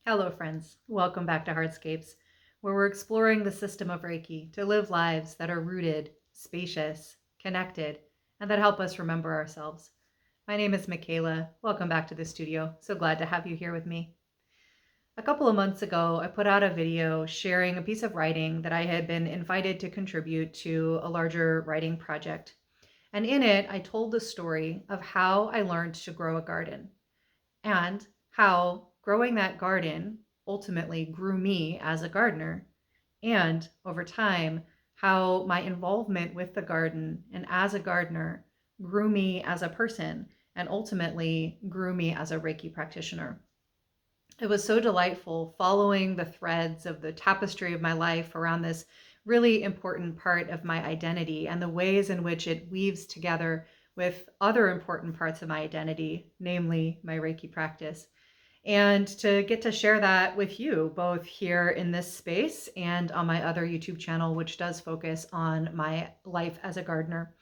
Hello, friends. Welcome back to Heartscapes, where we're exploring the system of Reiki to live lives that are rooted, spacious, connected, and that help us remember ourselves. My name is Michaela. Welcome back to the studio. So glad to have you here with me. A couple of months ago, I put out a video sharing a piece of writing that I had been invited to contribute to a larger writing project. And in it, I told the story of how I learned to grow a garden and how growing that garden ultimately grew me as a gardener. And over time, how my involvement with the garden and as a gardener grew me as a person and ultimately grew me as a Reiki practitioner. It was so delightful following the threads of the tapestry of my life around this really important part of my identity and the ways in which it weaves together with other important parts of my identity, namely my Reiki practice. And to get to share that with you, both here in this space and on my other YouTube channel, which does focus on my life as a gardener.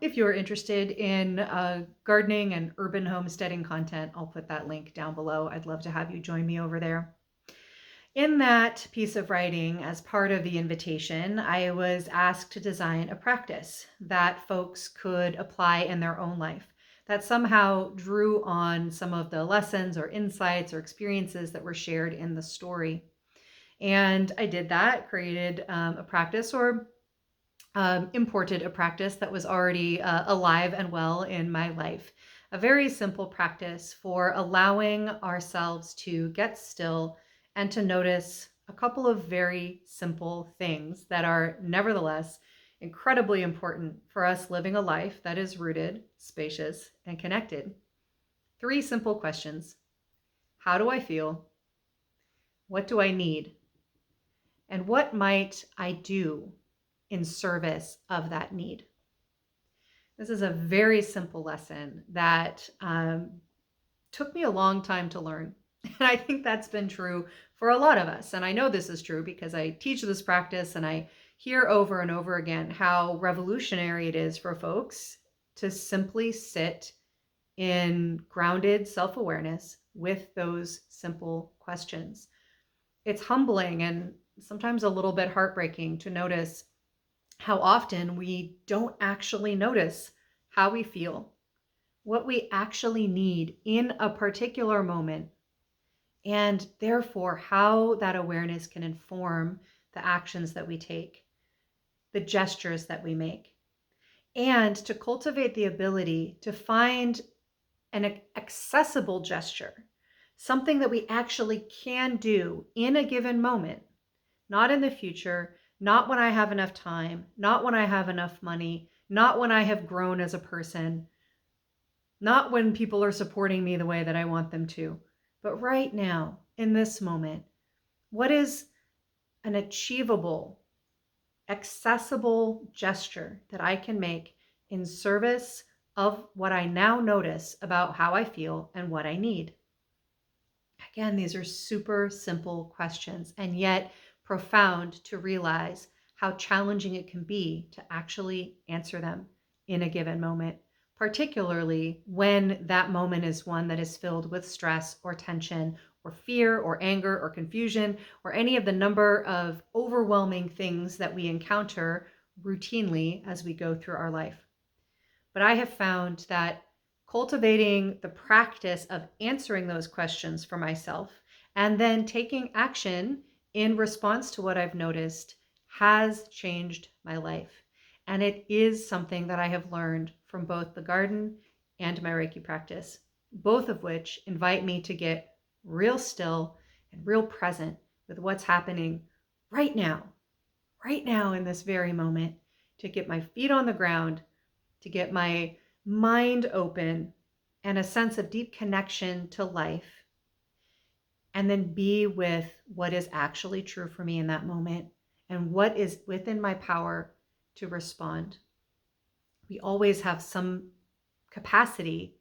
If you're interested in gardening and urban homesteading content, I'll put that link down below. I'd love to have you join me over there. In that piece of writing, as part of the invitation, I was asked to design a practice that folks could apply in their own life that somehow drew on some of the lessons or insights or experiences that were shared in the story. And I did that, created a practice or imported a practice that was already alive and well in my life. A very simple practice for allowing ourselves to get still and to notice a couple of very simple things that are nevertheless incredibly important for us living a life that is rooted, spacious, and connected. 3 simple questions. How do I feel? What do I need? And what might I do in service of that need? This is a very simple lesson that took me a long time to learn. And I think that's been true for a lot of us. And I know this is true because I teach this practice and I hear over and over again how revolutionary it is for folks to simply sit in grounded self-awareness with those simple questions. It's humbling and sometimes a little bit heartbreaking to notice how often we don't actually notice how we feel, what we actually need in a particular moment, and therefore how that awareness can inform the actions that we take, the gestures that we make, and to cultivate the ability to find an accessible gesture, something that we actually can do in a given moment, not in the future, not when I have enough time, not when I have enough money, not when I have grown as a person, not when people are supporting me the way that I want them to, but right now, in this moment, what is an achievable, accessible gesture that I can make in service of what I now notice about how I feel and what I need? Again, these are super simple questions, and yet profound to realize how challenging it can be to actually answer them in a given moment, particularly when that moment is one that is filled with stress or tension or fear or anger or confusion or any of the number of overwhelming things that we encounter routinely as we go through our life. But I have found that cultivating the practice of answering those questions for myself and then taking action in response to what I've noticed has changed my life. And it is something that I have learned from both the garden and my Reiki practice, both of which invite me to get real still and real present with what's happening right now in this very moment, to get my feet on the ground, to get my mind open and a sense of deep connection to life, and then be with what is actually true for me in that moment and what is within my power to respond. We always have some capacity,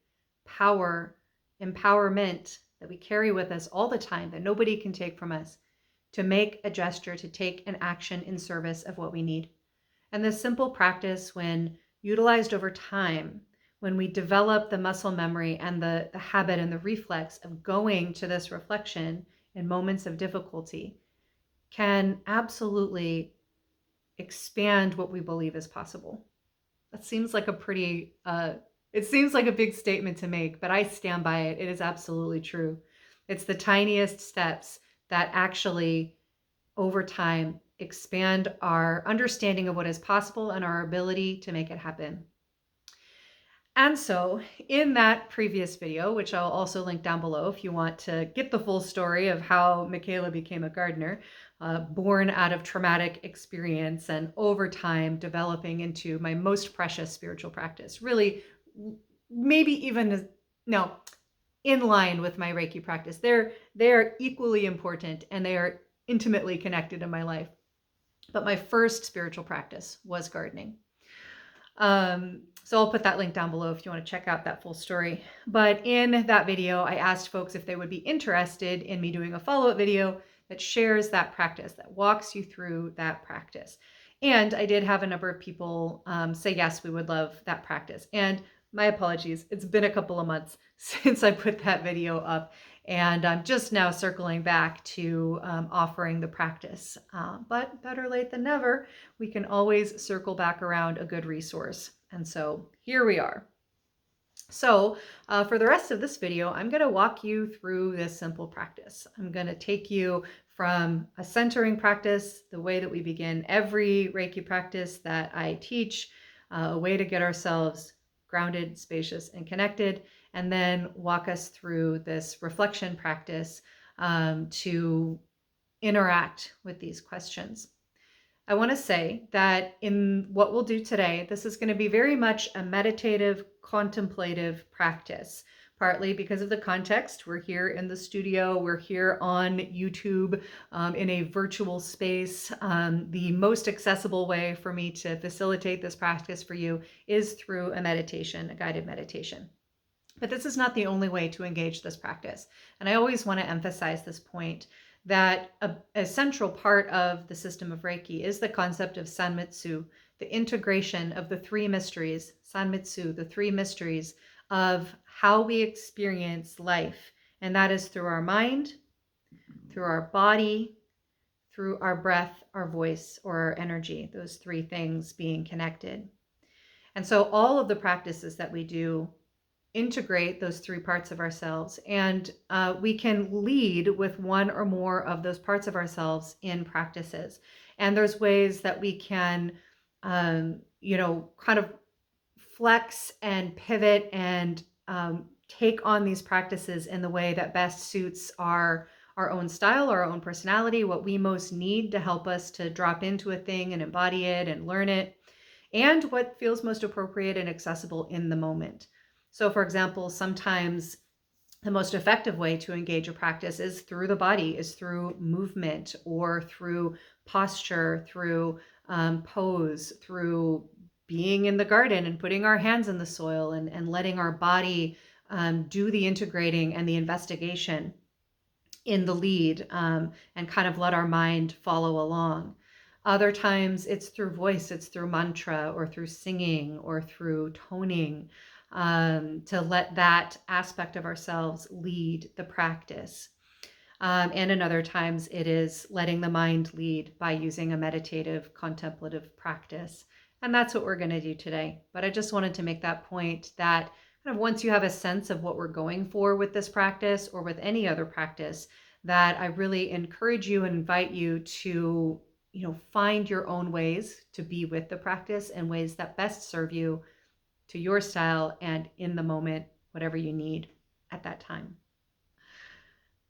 power, empowerment that we carry with us all the time that nobody can take from us to make a gesture, to take an action in service of what we need. And this simple practice, when utilized over time, when we develop the muscle memory and the habit and the reflex of going to this reflection in moments of difficulty can absolutely expand what we believe is possible. That seems like a pretty, it seems like a big statement to make, but I stand by it. It is absolutely true. It's the tiniest steps that actually, over time, expand our understanding of what is possible and our ability to make it happen. And so in that previous video, which I'll also link down below if you want to get the full story of how Michaela became a gardener, born out of traumatic experience and over time developing into my most precious spiritual practice, really maybe even, no, in line with my Reiki practice. They're equally important and they are intimately connected in my life. But my first spiritual practice was gardening. So I'll put that link down below if you want to check out that full story. But in that video, I asked folks if they would be interested in me doing a follow-up video that shares that practice, that walks you through that practice. And I did have a number of people say, yes, we would love that practice. And my apologies, it's been a couple of months since I put that video up. And I'm just now circling back to offering the practice. But better late than never. We can always circle back around a good resource. And so here we are. So for the rest of this video, I'm going to walk you through this simple practice. I'm going to take you from a centering practice, the way that we begin every Reiki practice that I teach, a way to get ourselves grounded, spacious, and connected, and then walk us through this reflection practice to interact with these questions. I want to say that in what we'll do today, this is going to be very much a meditative, contemplative practice, partly because of the context. We're here in the studio, we're here on YouTube in a virtual space. The most accessible way for me to facilitate this practice for you is through a meditation, a guided meditation. But this is not the only way to engage this practice. And I always want to emphasize this point that a central part of the system of Reiki is the concept of Sanmitsu, the integration of the three mysteries, Sanmitsu, the three mysteries of how we experience life. And that is through our mind, through our body, through our breath, our voice, or our energy, those three things being connected. And so all of the practices that we do integrate those three parts of ourselves, and we can lead with one or more of those parts of ourselves in practices. And there's ways that we can, kind of flex and pivot and take on these practices in the way that best suits our own style, our own personality, what we most need to help us to drop into a thing and embody it and learn it, and what feels most appropriate and accessible in the moment. So for example, sometimes the most effective way to engage a practice is through the body, is through movement or through posture, through pose, through being in the garden and putting our hands in the soil and letting our body do the integrating and the investigation in the lead and kind of let our mind follow along. Other times it's through voice, it's through mantra or through singing or through toning, to let that aspect of ourselves lead the practice. And in other times it is letting the mind lead by using a meditative, contemplative practice. And that's what we're going to do today. But I just wanted to make that point that kind of once you have a sense of what we're going for with this practice or with any other practice, that I really encourage you and invite you to, find your own ways to be with the practice and ways that best serve you to your style and in the moment, whatever you need at that time.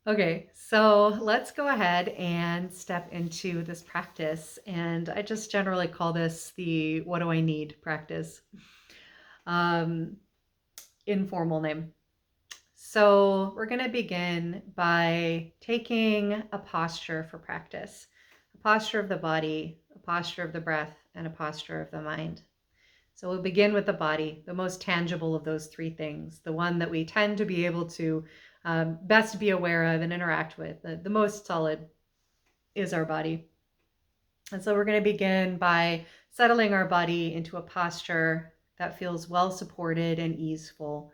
Okay, so let's go ahead and step into this practice. And I just generally call this the what do I need practice. Informal name. So we're going to begin by taking a posture for practice, a posture of the body, a posture of the breath, and a posture of the mind. So we'll begin with the body, the most tangible of those three things, the one that we tend to be able to best be aware of and interact with. The most solid is our body. And so we're going to begin by settling our body into a posture that feels well supported and easeful,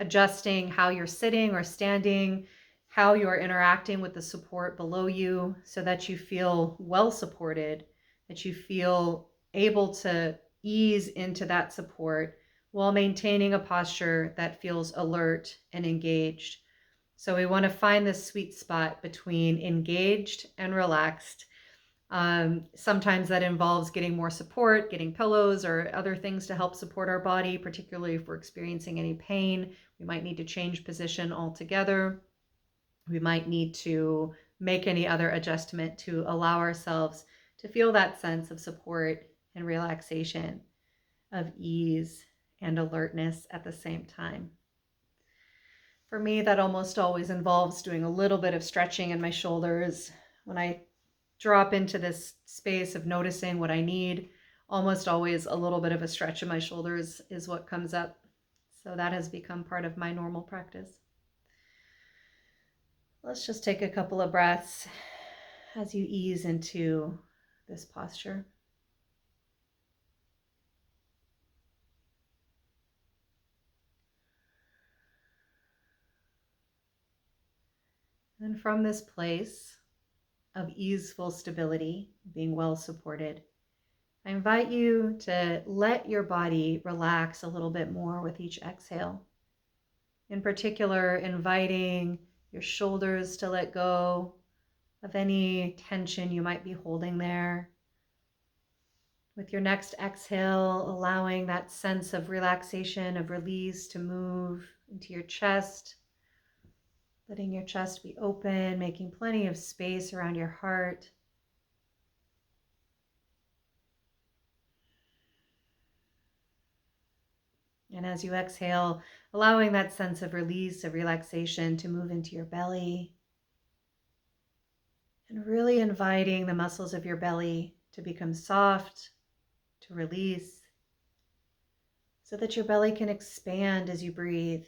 adjusting how you're sitting or standing, how you're interacting with the support below you so that you feel well supported, that you feel able to ease into that support while maintaining a posture that feels alert and engaged. So we want to find this sweet spot between engaged and relaxed. Sometimes that involves getting more support, getting pillows or other things to help support our body, particularly if we're experiencing any pain. We might need to change position altogether. We might need to make any other adjustment to allow ourselves to feel that sense of support and relaxation, of ease and alertness at the same time. For me, that almost always involves doing a little bit of stretching in my shoulders. When I drop into this space of noticing what I need, almost always a little bit of a stretch in my shoulders is what comes up. So that has become part of my normal practice. Let's just take a couple of breaths as you ease into this posture. And from this place of easeful stability, being well supported, I invite you to let your body relax a little bit more with each exhale. In particular, inviting your shoulders to let go of any tension you might be holding there. With your next exhale, allowing that sense of relaxation, of release to move into your chest, letting your chest be open, making plenty of space around your heart. And as you exhale, allowing that sense of release, of relaxation to move into your belly. And really inviting the muscles of your belly to become soft, to release, so that your belly can expand as you breathe.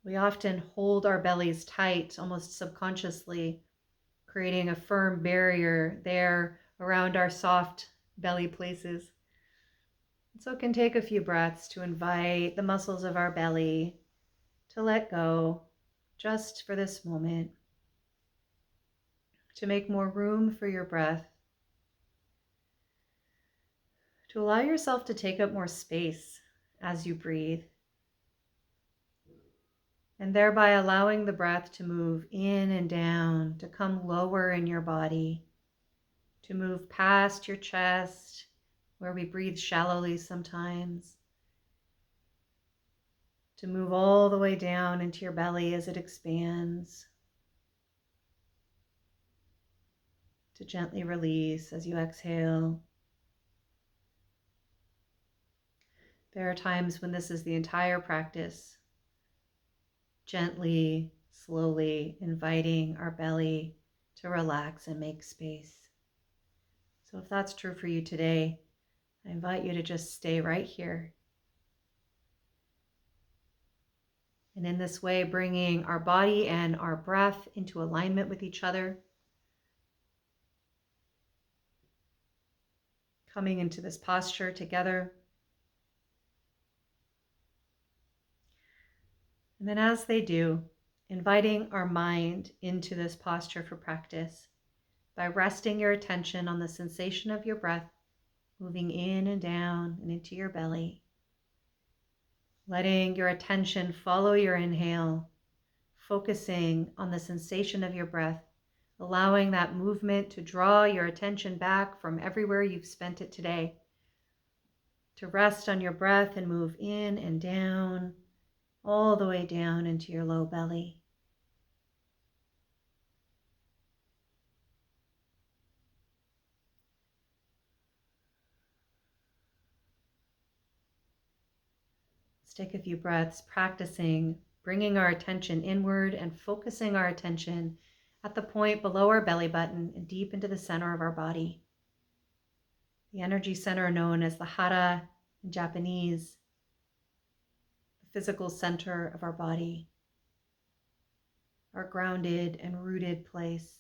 We often hold our bellies tight, almost subconsciously, creating a firm barrier there around our soft belly places. So it can take a few breaths to invite the muscles of our belly to let go just for this moment, to make more room for your breath, to allow yourself to take up more space as you breathe, and thereby allowing the breath to move in and down, to come lower in your body, to move past your chest, where we breathe shallowly sometimes, to move all the way down into your belly as it expands, to gently release as you exhale. There are times when this is the entire practice, gently, slowly inviting our belly to relax and make space. So if that's true for you today, I invite you to just stay right here. And in this way, bringing our body and our breath into alignment with each other, coming into this posture together. And then as they do, inviting our mind into this posture for practice by resting your attention on the sensation of your breath moving in and down and into your belly. Letting your attention follow your inhale, focusing on the sensation of your breath, allowing that movement to draw your attention back from everywhere you've spent it today, to rest on your breath and move in and down, all the way down into your low belly. Let's take a few breaths, practicing bringing our attention inward and focusing our attention at the point below our belly button and deep into the center of our body. The energy center known as the hara in Japanese, the physical center of our body, our grounded and rooted place.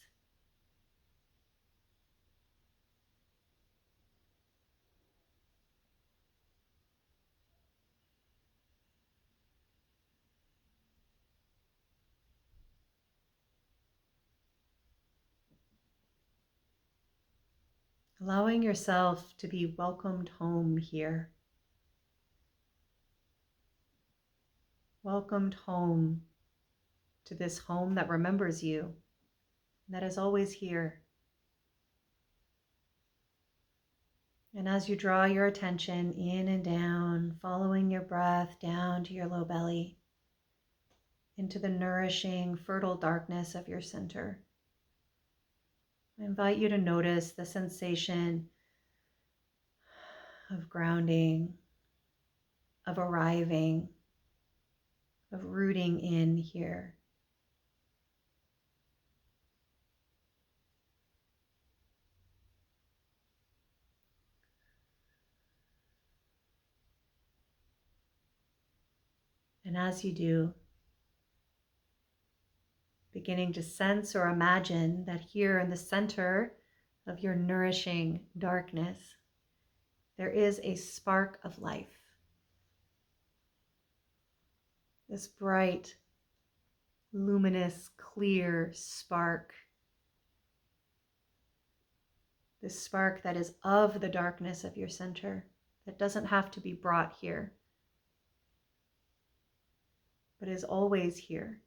allowing yourself to be welcomed home here. Welcomed home to this home that remembers you, that is always here. And as you draw your attention in and down, following your breath down to your low belly, into the nourishing, fertile darkness of your center, I invite you to notice the sensation of grounding, of arriving, of rooting in here. And as you do, beginning to sense or imagine that here in the center of your nourishing darkness, there is a spark of life. This bright, luminous, clear spark. This spark that is of the darkness of your center, that doesn't have to be brought here, but is always here.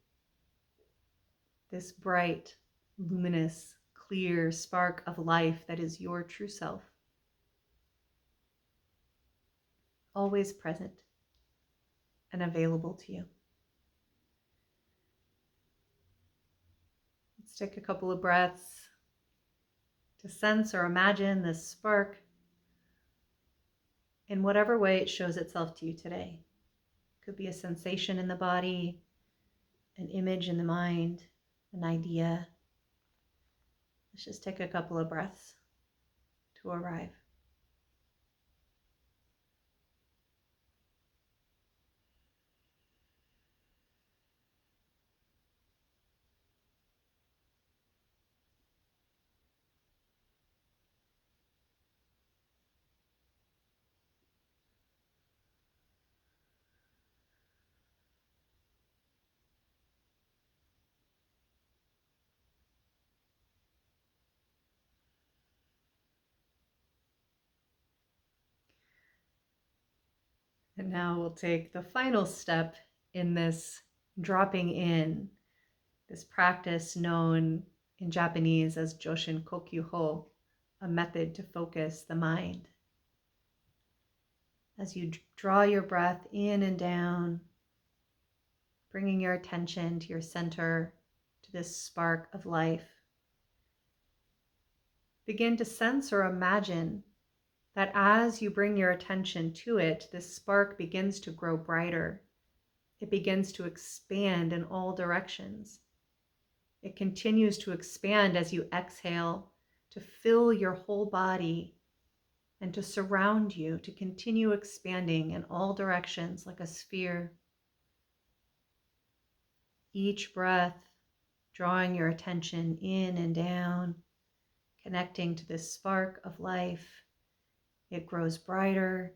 This bright, luminous, clear spark of life that is your true self. Always present and available to you. Let's take a couple of breaths to sense or imagine this spark in whatever way it shows itself to you today. It could be a sensation in the body, an image in the mind, an idea. Let's just take a couple of breaths to arrive. And now we'll take the final step in this dropping in, this practice known in Japanese as Joshin Kokyuho, a method to focus the mind. As you draw your breath in and down, bringing your attention to your center, to this spark of life, begin to sense or imagine that as you bring your attention to it, this spark begins to grow brighter. It begins to expand in all directions. It continues to expand as you exhale, to fill your whole body and to surround you, to continue expanding in all directions like a sphere. Each breath drawing your attention in and down, connecting to this spark of life. It grows brighter.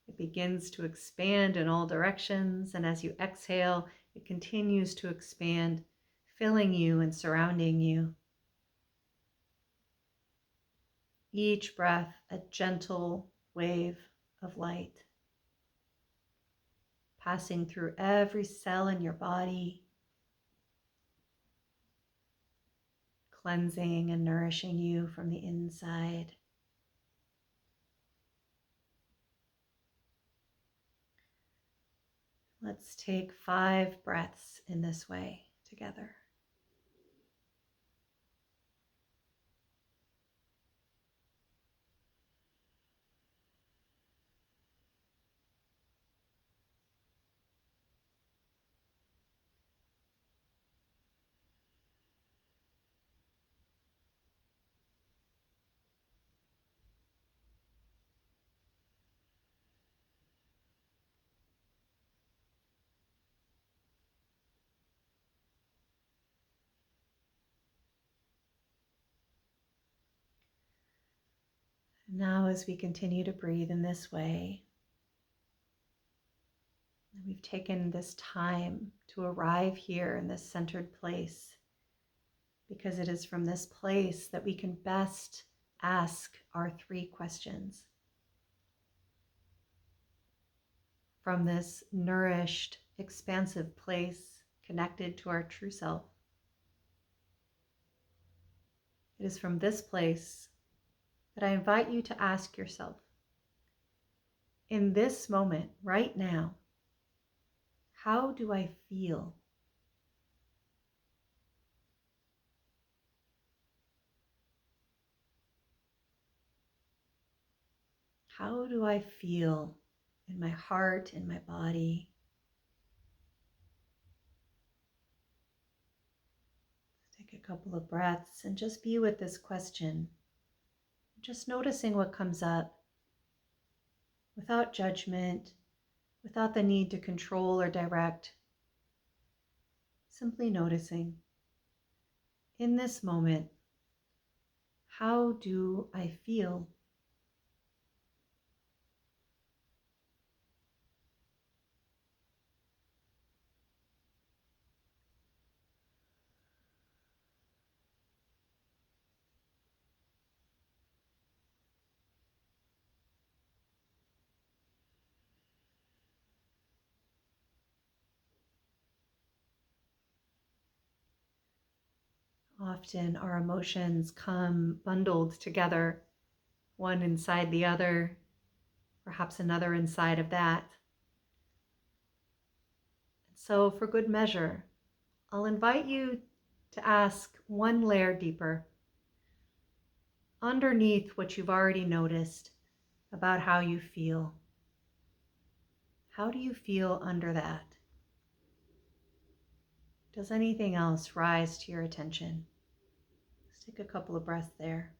It begins to expand in all directions. And as you exhale, it continues to expand, filling you and surrounding you. Each breath, a gentle wave of light, passing through every cell in your body, cleansing and nourishing you from the inside. Let's take 5 breaths in this way together. Now, as we continue to breathe in this way, we've taken this time to arrive here in this centered place, because it is from this place that we can best ask our 3 questions from this nourished, expansive place connected to our true self. It is from this place that I invite you to ask yourself, in this moment, right now, how do I feel? How do I feel in my heart, in my body? Take a couple of breaths and just be with this question. Just noticing what comes up without judgment, without the need to control or direct. Simply noticing, in this moment, how do I feel? Often our emotions come bundled together, one inside the other, perhaps another inside of that. So for good measure, I'll invite you to ask one layer deeper, underneath what you've already noticed about how you feel. How do you feel under that? Does anything else rise to your attention? Let's take a couple of breaths there.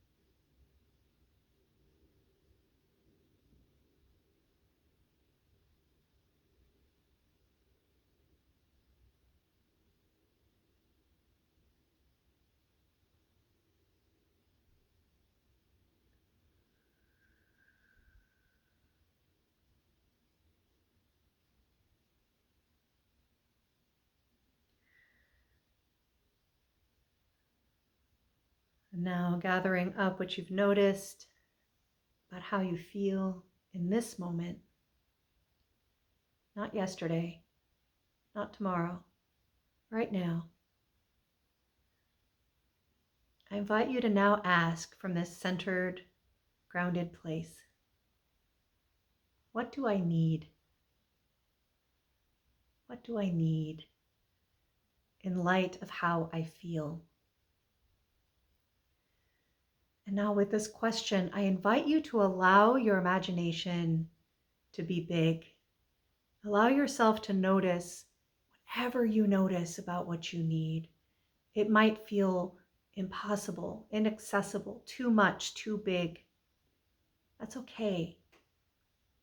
And now gathering up what you've noticed about how you feel in this moment, not yesterday, not tomorrow, right now. I invite you to now ask from this centered, grounded place, what do I need? What do I need in light of how I feel? And now with this question, I invite you to allow your imagination to be big. Allow yourself to notice whatever you notice about what you need. It might feel impossible, inaccessible, too much, too big. That's okay.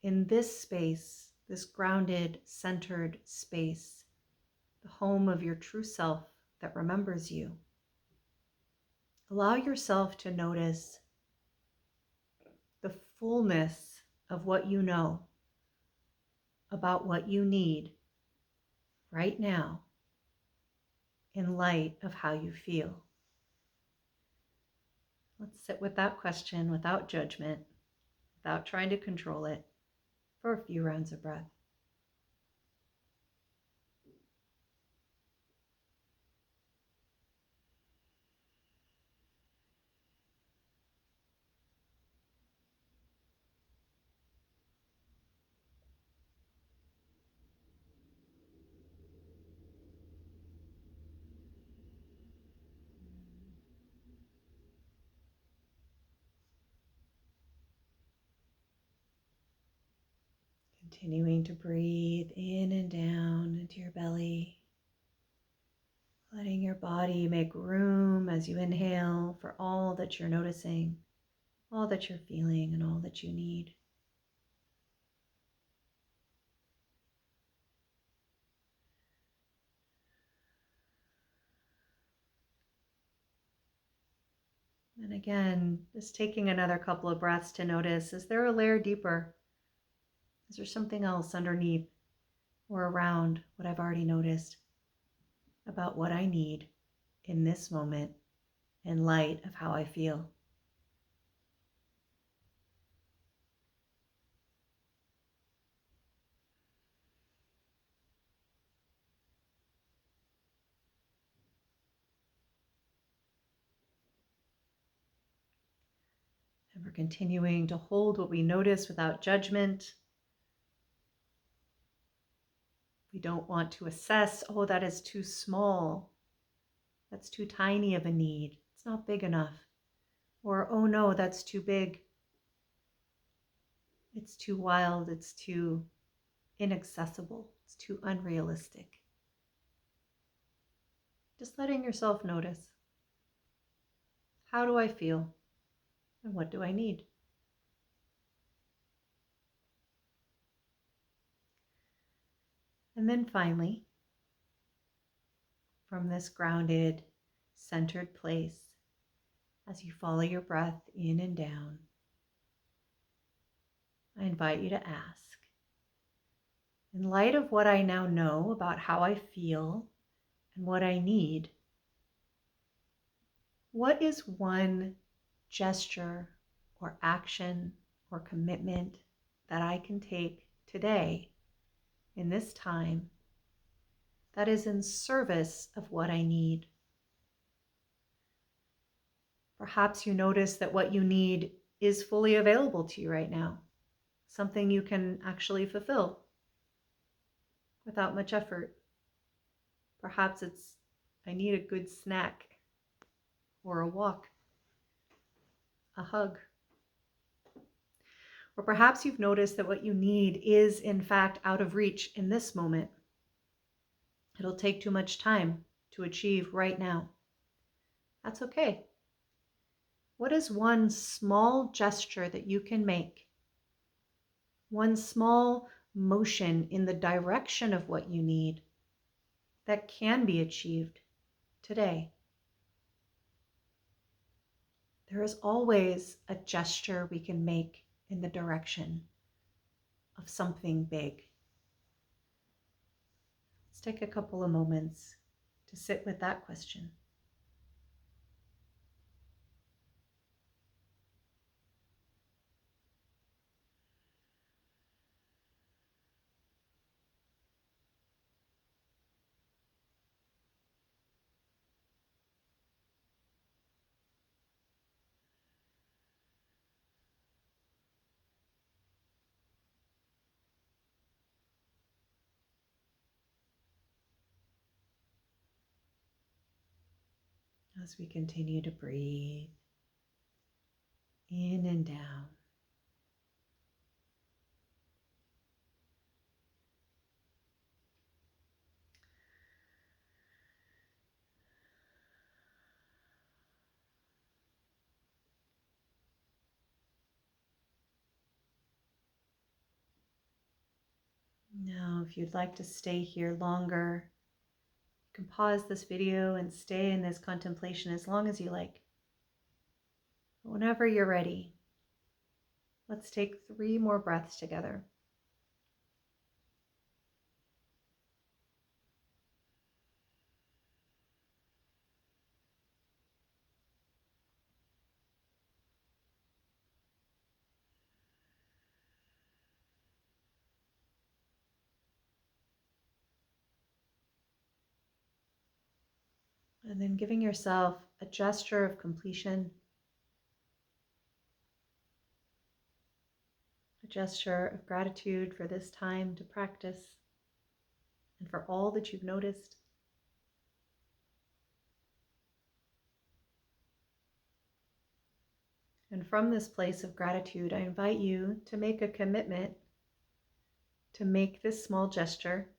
In this space, this grounded, centered space, the home of your true self that remembers you, allow yourself to notice the fullness of what you know about what you need right now in light of how you feel. Let's sit with that question without judgment, without trying to control it, for a few rounds of breath. Continuing to breathe in and down into your belly, letting your body make room as you inhale for all that you're noticing, all that you're feeling, and all that you need. And again, just taking another couple of breaths to notice, is there a layer deeper? Is there something else underneath or around what I've already noticed about what I need in this moment in light of how I feel? continuing to hold what we notice without judgment. We don't want to assess, oh, that is too small. That's too tiny of a need. It's not big enough. Or, oh no, that's too big. It's too wild. It's too inaccessible. It's too unrealistic. Just letting yourself notice. How do I feel? And what do I need? And then finally, from this grounded, centered place, as you follow your breath in and down, I invite you to ask, in light of what I now know about how I feel and what I need, what is one gesture or action or commitment that I can take today in this time that is in service of what I need? Perhaps you notice that what you need is fully available to you right now, something you can actually fulfill without much effort. Perhaps it's, I need a good snack or a walk, a hug. Or perhaps you've noticed that what you need is in fact out of reach in this moment. It'll take too much time to achieve right now. That's okay. What is one small gesture that you can make? One small motion in the direction of what you need that can be achieved today? There is always a gesture we can make in the direction of something big. Let's take a couple of moments to sit with that question. As we continue to breathe in and down. Now, if you'd like to stay here longer, you can pause this video and stay in this contemplation as long as you like. But whenever you're ready, let's take 3 more breaths together. And then giving yourself a gesture of completion, a gesture of gratitude for this time to practice and for all that you've noticed. And from this place of gratitude, I invite you to make a commitment to make this small gesture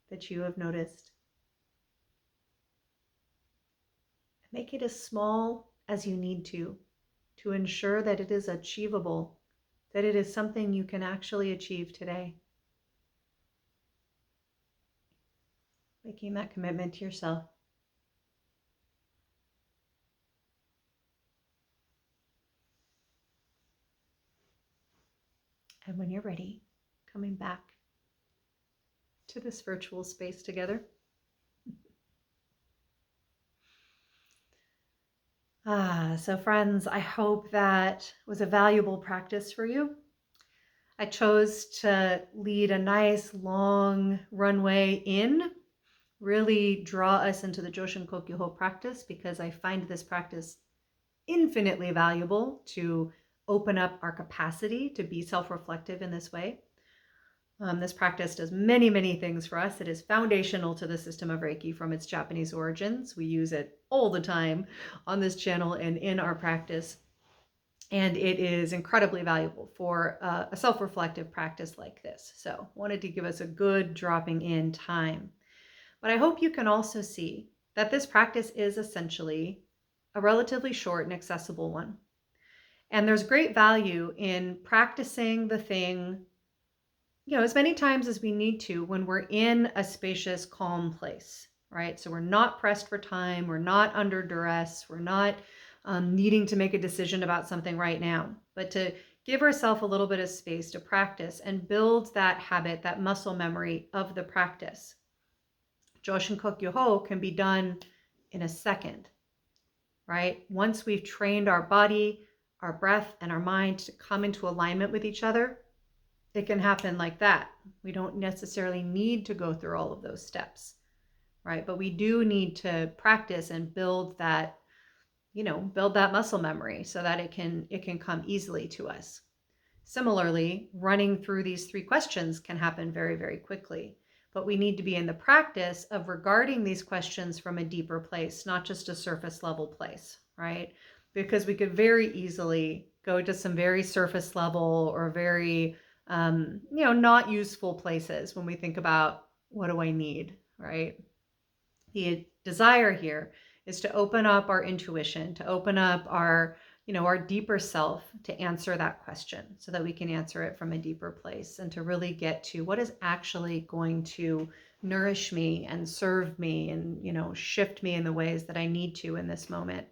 that you have noticed. Make it as small as you need to ensure that it is achievable, that it is something you can actually achieve today. Making that commitment to yourself. And when you're ready, coming back to this virtual space together. So friends, I hope that was a valuable practice for you. I chose to lead a nice long runway in, really draw us into the Joshin Kokyu practice, because I find this practice infinitely valuable to open up our capacity to be self-reflective in this way. This practice does many, many things for us. It is foundational to the system of Reiki from its Japanese origins. We use it all the time on this channel and in our practice. And it is incredibly valuable for a self-reflective practice like this. So wanted to give us a good dropping in time. But I hope you can also see that this practice is essentially a relatively short and accessible one. And there's great value in practicing the thing, as many times as we need to when we're in a spacious, calm place, right? So we're not pressed for time, we're not under duress, we're not needing to make a decision about something right now, but to give ourselves a little bit of space to practice and build that habit, that muscle memory of the practice. Joshin Kokyu can be done in a second, right? Once we've trained our body, our breath, and our mind to come into alignment with each other, it can happen like that. We don't necessarily need to go through all of those steps, right? But we do need to practice and build that, build that muscle memory so that it can come easily to us. Similarly, running through these 3 questions can happen very, very quickly. But we need to be in the practice of regarding these questions from a deeper place, not just a surface level place, right? Because we could very easily go to some very surface level or very, not useful places when we think about what do I need, right? The desire here is to open up our intuition, to open up our deeper self to answer that question so that we can answer it from a deeper place and to really get to what is actually going to nourish me and serve me and, shift me in the ways that I need to in this moment.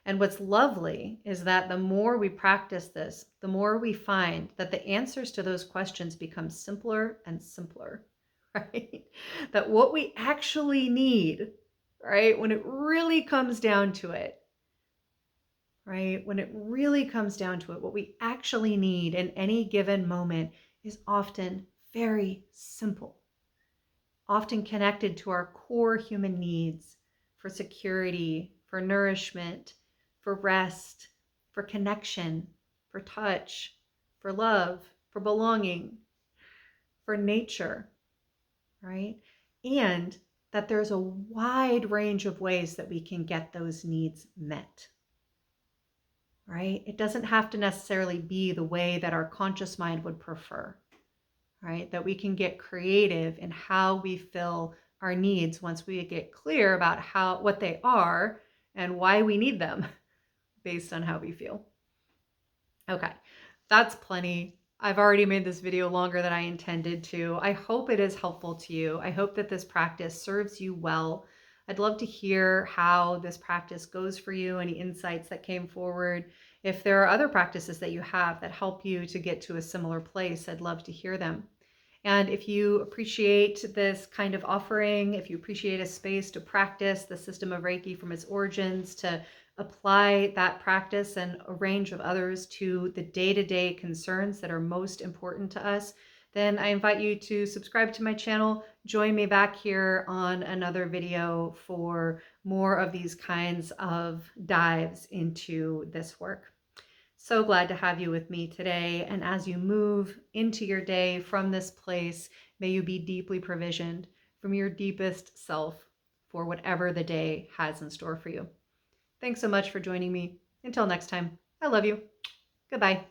And what's lovely is that the more we practice this, the more we find that the answers to those questions become simpler and simpler, right? That what we actually need, right, when it really comes down to it, right? When it really comes down to it, what we actually need in any given moment is often very simple, often connected to our core human needs for security, for nourishment, for rest, for connection, for touch, for love, for belonging, for nature, right? And that there's a wide range of ways that we can get those needs met. Right? It doesn't have to necessarily be the way that our conscious mind would prefer, right? That we can get creative in how we fill our needs once we get clear about what they are and why we need them based on how we feel. Okay, that's plenty. I've already made this video longer than I intended to. I hope it is helpful to you. I hope that this practice serves you well. I'd love to hear how this practice goes for you, any insights that came forward. If there are other practices that you have that help you to get to a similar place, I'd love to hear them. And if you appreciate this kind of offering, if you appreciate a space to practice the system of Reiki from its origins, to apply that practice and a range of others to the day-to-day concerns that are most important to us, then I invite you to subscribe to my channel. Join me back here on another video for more of these kinds of dives into this work. So glad to have you with me today. And as you move into your day from this place, may you be deeply provisioned from your deepest self for whatever the day has in store for you. Thanks so much for joining me. Until next time, I love you. Goodbye.